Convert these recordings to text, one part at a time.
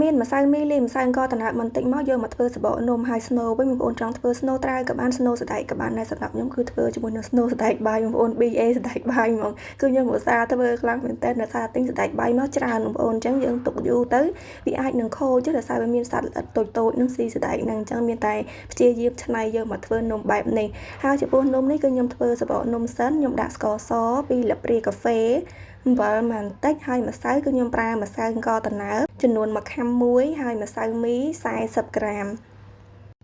មានម្សៅមីលីម្សៅអង្គរតំណាក់បន្តិចមកយកមកធ្វើសបកនំហើយស្នូវិញបងប្អូនចង់ធ្វើស្នូត្រាវក៏បានស្នូសណ្តែកក៏បានដែរសម្រាប់ខ្ញុំគឺធ្វើជាមួយនឹងស្នូសណ្តែកបាយបងប្អូន BA សណ្តែកបាយហ្មងគឺខ្ញុំឧស្សាហ៍ធ្វើខ្លាំងមែនតើដោយសារទិញសណ្តែកបាយមកច្រើនបងប្អូនអញ្ចឹងយើងទុកយូរទៅវាអាចនឹងខូចដោយសារវាមានសត្វល្អិតតូចៗនឹងស៊ីសណ្តែកហ្នឹងអញ្ចឹងមានតែព្យាយាមច្នៃយកមកធ្វើនំបែបនេះហើយចំពោះនំនេះគឺខ្ញុំធ្វើសបកនំសិនខ្ញុំដាក់ស្ករស2ល្ព្រាកាហ្វេអំបិលបន្តិចហើយម្សៅគឺខ្ញុំប្រើម្សៅអង្គរតំណើបចំនួន1ខាំ1ហើយម្សៅមី40ក្រាម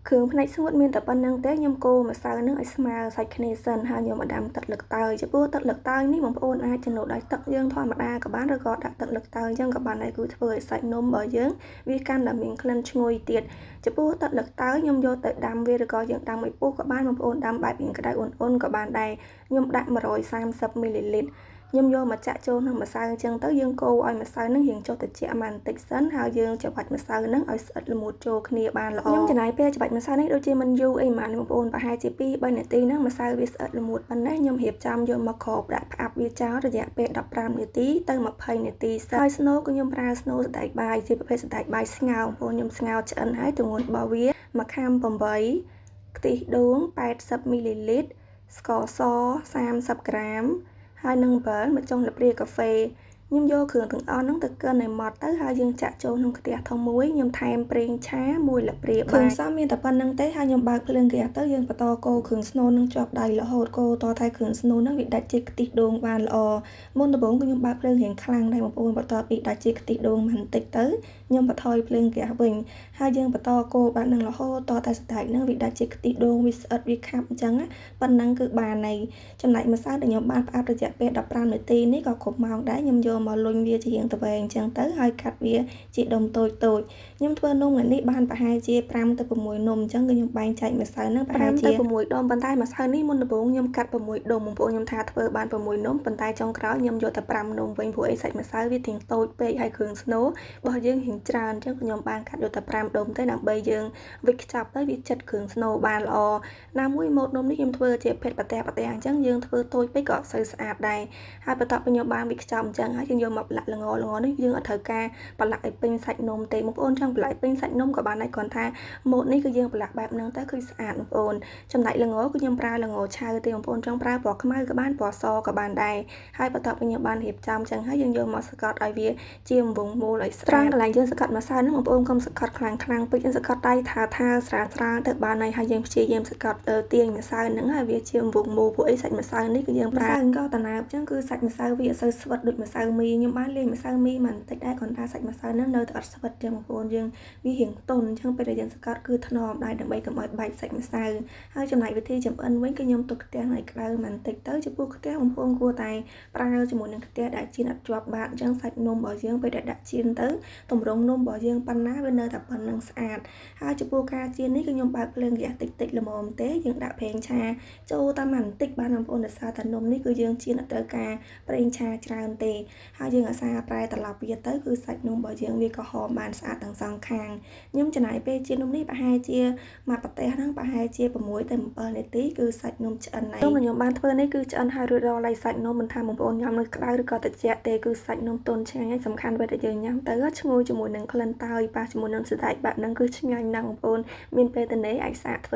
គ្រឿងផ្នែកស្ងួតមានតែប៉ុណ្្នឹងទេខ្ញុំកូរម្សៅនឹងឲ្យស្មើសាច់គ្នាសិនហើយខ្ញុំមកដាំទឹកលឹកតើយចំពោះទឹកលឹកតើយនេះបងប្អូនអាចចំនួនដោយទឹកយើងធម្មតាក៏បានឬក៏ដាក់ទឹកលឹកតើយអញ្ចឹងក៏បានដែរគឺធ្វើឲ្យសាច់នំរបស់យើងវាកាន់តែមានក្លិនឈ្ងុយទៀតចំពោះទឹកលឹកតើយខ្ញុំយកទៅដាំវាឬក៏យើងដាំឲ្យពុះក៏បានបងប្អូនដាំបែបក្តៅអ៊ុនៗក៏បានដែរខ្ញុំដាក់130មីលីលីត្រខ្ញុំយកមកចាក់ចូលក្នុងម្សៅអញ្ចឹងទៅយើងកូរឲ្យម្សៅនឹងរៀងចុះត្រជាក់បន្តិចសិនហើយយើងច្របាច់ម្សៅនឹងឲ្យស្អិតល្មួតចូលគ្នាបានល្អខ្ញុំចំណាយពេលច្របាច់ម្សៅនេះដូចជាមិនយូរអីហ្មងបងប្អូនប្រហែលជា2-3នាទីហ្នឹងម្សៅវាស្អិតល្មួតប៉ុណ្ណេះខ្ញុំរៀបចំយកមកគ្របដាក់ផ្អាប់វាចោលរយៈពេល15នាទីទៅ20នាទីសិនហើយស្នូគឺខ្ញុំប្រើស្នូសណ្តែកបាយជាប្រភេទសណ្តែកបាយស្ងោរបងប្អូនខ្ញុំស្ងោរឆ្អិនហើយទម្ងន់របស់វា1ខាំ8ខ្ទិះដូង80មីលីលីត្រស្ករស30ក្រាមហើយនឹងអំបិល1ចុងល្ព្រាកាហ្វេខ្ញុំយកគ្រឿងទាំងអស់ហ្នឹងទៅកិនឲ្យម៉ត់ទៅហើយយើងចាក់ចូលក្នុងខ្ទះធំមួយខ្ញុំថែមប្រេងឆា1ល្ព្រាគ្រឿងផ្សំមានតែប៉ុណ្្នឹងទេហើយខ្ញុំបើកភ្លើងហ្គាសទៅយើងបន្តកូរគ្រឿងស្នូលនឹងជាប់ដៃរហូតកូរតតែគ្រឿងស្នូលហ្នឹងវាដាច់ជាតិខ្ទិះដូងបានល្អមុនដំបូងគឺខ្ញុំបើកភ្លើងរៀងខ្លាំងដែរបងប្អូនបន្ទាប់ពីដាច់ជាតិខ្ទិះដូងបន្តិចទៅខ្ញុំបន្ថយភ្លើងហ្គាសវិញហើយយើងបន្តកូរបាននឹងរហូតតតែសណ្តែកហ្នឹងវាដាច់ជាតិខ្ទិះដូងវាស្អិតវាខាប់អញ្ចឹងប៉ុណ្ណឹងគឺបានហើយចំណែកម្សៅដែលខ្ញុំបានផ្អាប់រយៈពេល15នាទីនេះក៏គ្រប់ម៉ោងដែរខ្ញុំយកមកលុញវាជារៀងទៅវែងអញ្ចឹងទៅហើយកាត់វាជាដុំតូចតូចខ្ញុំធ្វើនំនេះបានប្រហែលជា5ទៅ6នំអញ្ចឹងគឺខ្ញុំបែងចែកម្សៅហ្នឹងប្រហែលជា5ទៅ6ដុំប៉ុន្តែម្សៅនេះមុនដំបូងខ្ញុំកាត់6ដុំបងប្អូនខ្ញុំថាធ្វើបាន6នំប៉ុន្តែចុងក្រោយខ្ញុំយកតែ5នំវិញព្រោះអីសាច់ម្សៅវាទាំងតូចពេកហើយគ្រឿងស្នូលរបស់យើងរៀងច្រើនអញ្ចឹងខ្ញុំបានកាត់យកតែ5ដុំទេដើម្បីយើងវិចខ្ចប់ទៅវាចិត្តគ្រឿងស្នូលបានល្អណាមួយម៉ូតនំនេះខ្ញុំធ្វើជាភេទប្រទេសអញ្ចឹងយើងធ្វើតូចពេកក៏អត់សូវស្អាតដែរហើយបន្ទាប់ពីខ្ញុំបានវិចខ្ចប់អញ្ចឹងហើយយើងយកមកប្រឡាក់ល្ងនេះយើងអត់ត្រូវការប្រឡាក់ឲ្យពេញសាច់នំទេបងប្អូនចង់ប្រឡាក់ពេញសាច់នំក៏បានដែរគ្រាន់ថាម៉ូតនេះគឺយើងប្រឡាក់បែបហ្នឹងទៅគឺស្អាតបងប្អូនចំណែកល្ងគឺខ្ញុំប្រើល្ងឆៅទេបងប្អូនចង់ប្រើពណ៌ខ្មៅក៏បានពណ៌សក៏បានដែរហើយបន្ទាប់ពីខ្ញុំបានរៀបចំអញ្ចឹងហើយយើងយកមកសកត់ឲ្យវាជារង្វង់មូលឲ្យស្រាលកន្លែងយើងសកត់ម្សៅហ្នឹងបងប្អូនកុំសកត់ខ្លាំងពេកយើងសកត់ដៃថាស្រាលទៅបានហើយយើងព្យាយាមសកត់ទាញម្សៅហ្នឹងឲ្យវាជារង្វង់មូលព្រោះអីសាច់ម្សៅនេះគឺយើងប្រើអង្គរតំណើបអញ្ចឹងគឺសាច់ម្សៅវាអត់សូវស្វិតដូចម្សៅមីខ្ញុំបានលាយម្សៅមីបន្តិចដែរគ្រាន់តែសាច់ម្សៅហ្នឹងនៅតែអត់ស្វិតចឹងបងប្អូនយើងវារៀងទន់អញ្ចឹងពេលដែលយើងសកត់គឺថ្នមដែរដើម្បីកុំឲ្យបែកសាច់ម្សៅហើយចំណែកវិធីចម្អិនវិញគឺខ្ញុំទុកខ្ទះឲ្យក្តៅបន្តិចទៅចំពោះខ្ទះបងប្អូនគួរតែប្រើជាមួយនឹងខ្ទះដែលចៀនអត់ជាប់បាតអញ្ចឹងសាច់នំរបស់យើងពេលដែលដាក់ចៀនទៅតម្រង់នំរបស់យើងប៉ុណ្ណាវានៅតែប៉ុណ្្នឹងស្អាតហើយចំពោះការចៀននេះគឺខ្ញុំបើកភ្លើងហ្គាសតិចល្មមទេយើងដាក់ប្រេងឆាចូលតាមបន្តិចបានបងប្អូនដោយសារតែនំនេះគឺយើងចៀនអត់ត្រូវការប្រេងឆាច្រើនទេហើយយើងអាសាប្រែត្រឡប់វាទៅគឺសាច់នំរបស់យើងវាក៏ហមបានស្អាតទាំងសងខាងខ្ញុំចំណាយពេលចៀននំនេះប្រហែលជាមួយប្រទេសហ្នឹងប្រហែលជា6ទៅ7នាទីគឺសាច់នំឆ្អិនហើយនំដែលខ្ញុំបានធ្វើនេះគឺឆ្អិនហើយរួចរាល់ហើយសាច់នំមិនថាបងប្អូនញ៉ាំនៅក្តៅឬក៏ត្រជាក់ទេគឺសាច់នំទន់ឆ្ងាញ់ហើយសំខាន់ពេលដែលយើងញ៉ាំទៅឈ្ងុយជាមួយនឹងក្លិនតើយប៉ះជាមួយនឹងសណ្តែកបែបហ្នឹងគឺឆ្ងាញ់ណាស់បងប្អូនមានពេលទៅនេះអាចសាកធ្វើ